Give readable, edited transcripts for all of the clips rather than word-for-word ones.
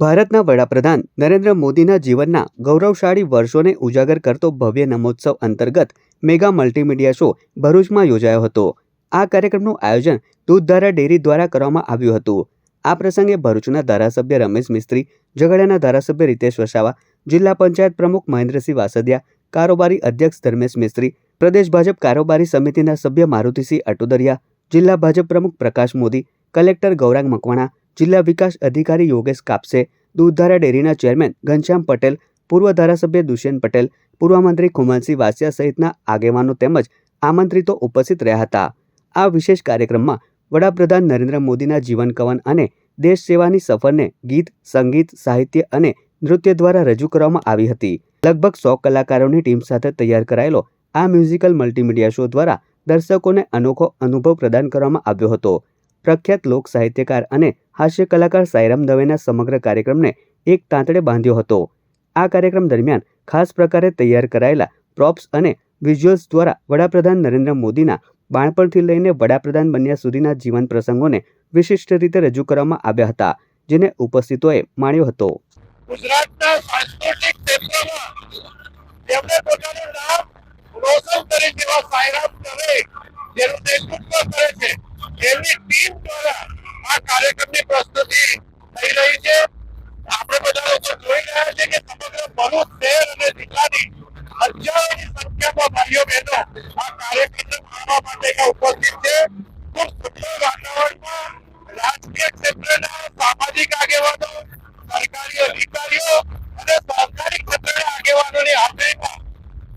ભારતના વડાપ્રધાન નરેન્દ્ર મોદીના જીવનના ગૌરવશાળી વર્ષોને ઉજાગર કરતો ભવ્ય નમોત્સવ અંતર્ગત મેગા મલ્ટીમીડિયા શો ભરૂચમાં યોજાયો હતો। આ કાર્યક્રમનું આયોજન દૂધધારા ડેરી દ્વારા કરવામાં આવ્યું હતું। આ પ્રસંગે ભરૂચના ધારાસભ્ય રમેશ મિસ્ત્રી, ઝઘડિયાના ધારાસભ્ય રીતેશ વસાવા, જિલ્લા પંચાયત પ્રમુખ મહેન્દ્રસિંહ વાસદિયા, કારોબારી અધ્યક્ષ ધર્મેશ મિસ્ત્રી, પ્રદેશ ભાજપ કારોબારી સમિતિના સભ્ય મારુતિસિંહ અટોદરિયા, જિલ્લા ભાજપ પ્રમુખ પ્રકાશ મોદી, કલેક્ટર ગૌરાંગ મકવાણા, જિલ્લા વિકાસ અધિકારી યોગેશ કાપસે, દૂધધારા ડેરીના ચેરમેન ઘનશ્યામ પટેલ, પૂર્વ ધારાસભ્ય દુષ્યંત પટેલ, પૂર્વ મંત્રી ખુમાનસિંહ વાસિયા સહિતના આગેવાનો તેમજ આમંત્રિતો ઉપસ્થિત રહ્યા હતા। આ વિશેષ કાર્યક્રમમાં વડાપ્રધાન નરેન્દ્ર મોદીના જીવન કવન અને દેશ સેવાની સફરને ગીત, સંગીત, સાહિત્ય અને નૃત્ય દ્વારા રજૂ કરવામાં આવી હતી। લગભગ 100 કલાકારોની ટીમ સાથે તૈયાર કરાયેલો આ મ્યુઝિકલ મલ્ટીમીડિયા શો દ્વારા દર્શકોને અનોખો અનુભવ પ્રદાન કરવામાં આવ્યો હતો। પ્રખ્યાત લોક સાહિત્યકાર અને હાસ્ય કલાકાર સાઈરામ દવેના સમગ્ર કાર્યક્રમને એક તાંતડે બાંધ્યો હતો। આ કાર્યક્રમ દરમિયાન ખાસ પ્રકારે તૈયાર કરાયેલા પ્રોપ્સ અને વિઝ્યુઅલ્સ દ્વારા વડાપ્રધાન નરેન્દ્ર મોદીના બાળપણથી લઈને વડાપ્રધાન બન્યા સુધીના જીવન પ્રસંગોને વિશિષ્ટ રીતે રજૂ કરવામાં આવ્યા હતા, જેને ઉપસ્થિતોએ માણ્યો હતો। ગુજરાતના સાંસ્કૃતિક ક્ષેત્રમાં જેમણે પોતાનું નામ રોશન કરી જેવા સાઈરામ દવે જેનું નેતૃત્વ કરે છે, એમની ટીમ દ્વારા આ કાર્યક્રમની પ્રસ્તુતિ થઈ રહી છે। આપણે બધા લોકો જોઈ રહ્યા છે કે સમગ્ર ભરૂચ શહેર અને જિલ્લાની હજારોની સંખ્યામાં ભાઈઓ બહેનો આ કાર્યક્રમને માણવા માટે ઉપસ્થિત છે। ખૂબ સુંદર વાતાવરણમાં રાજકીય ક્ષેત્રના સામાજિક આગેવાનો, સરકારી અધિકારીઓ અને સહકારી ક્ષેત્રના આગેવાનોની હાજરીમાં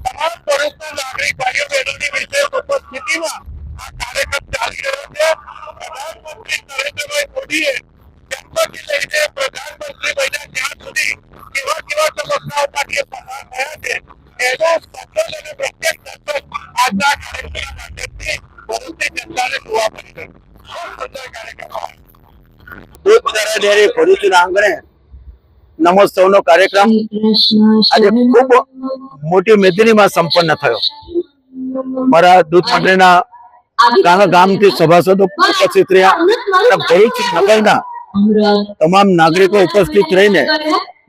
તમામ ભરૂચના નાગરિક ભાઈઓ બહેનોની વિશેષ ઉપસ્થિતિમાં આ કાર્યક્રમ ચાલી રહ્યો છે। પ્રધાનમંત્રી નરેન્દ્રભાઈ મોદીએ જન્મથી લઈને પ્રધાનમંત્રી બન્યા ત્યાં સુધી કેવા કેવા તબક્કાઓમાંથી પસાર થયા છે એનો સફળ અને પ્રત્યક્ષ દર્શક આજના કાર્યક્રમના માધ્યમથી ભરૂચની જનતાને જોવા મળી રહ્યું। ખૂબ સુંદર કાર્યક્રમ દૂધધારા ડેરી ભરૂચના આંગણે નમોત્સવનો કાર્યક્રમ આજે ખૂબ મોટી મેદનીમાં સંપન્ન થયો। મારા દૂધ મંડળીના ગામથી સભાસદો ઉપસ્થિત રહ્યા અને ભરૂચ નગરના તમામ નાગરિકો ઉપસ્થિત રહીને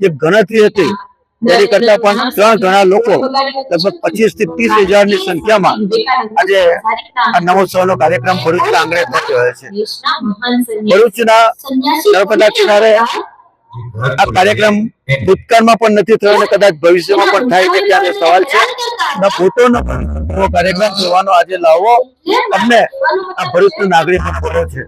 જે ગણતરી હતી તેની કરતા પણ 3 ગણા લોકો લગભગ 25 થી 30 હજારની સંખ્યામાં આજે આ નમોત્સવનો કાર્યક્રમ ભરૂચના આંગણે થયો છે। ભરૂચના નર્મદા કિનારે આ કાર્યક્રમ ભૂતકાળમાં પણ નથી થયો અને કદાચ ભવિષ્યમાં પણ થાય કે ત્યારે સવાલ છે। પોતાનો કાર્યક્રમ જોવાનો આજે લાવો અમને આ ભરૂચના નાગરિકો મળ્યો છે।